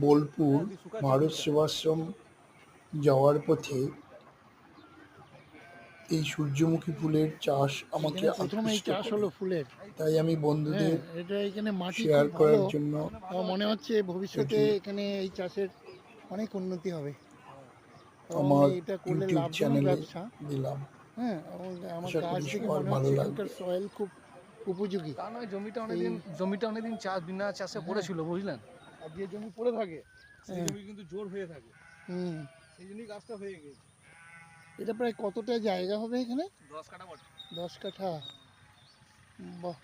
বোলপুর ভারত সেবাশ্রম যাওয়ার পথে এই সূর্যমুখী ফুলের চাষ আমাকে প্রথমেই আকৃষ্ট চাষ করে। হলো ফুলের। তাই আমি বন্ধুদের এটা এখানে মাটি শেয়ার খুব করার ভালো। জন্য মনে হচ্ছে ভবিষ্যতে এটি এখানে এই চাষের অনেক উন্নতি হবে এবং আমার এটা করলে ইউটিউব লাভজনক চ্যানেলে ব্যবসা। দিলাম। এবং আমার আশা গাছ করি দেখে সবার মনে ভালো হচ্ছে এখানকার লাগবে। সয়েল খুব উপযোগী। তা নয়, জমিটা অনেকদিন বিনা চাষে পড়েছিল, বুঝলেন? আর যে জমি পড়ে থাকে সেই জমি কিন্তু জোর হয়ে থাকে, সেই জন্যই গাছটা হয়ে গেছে। এটা প্রায় কতটা জায়গা হবে এখানে? 10 কাঠা বটে। 10 কাঠা, বাহ।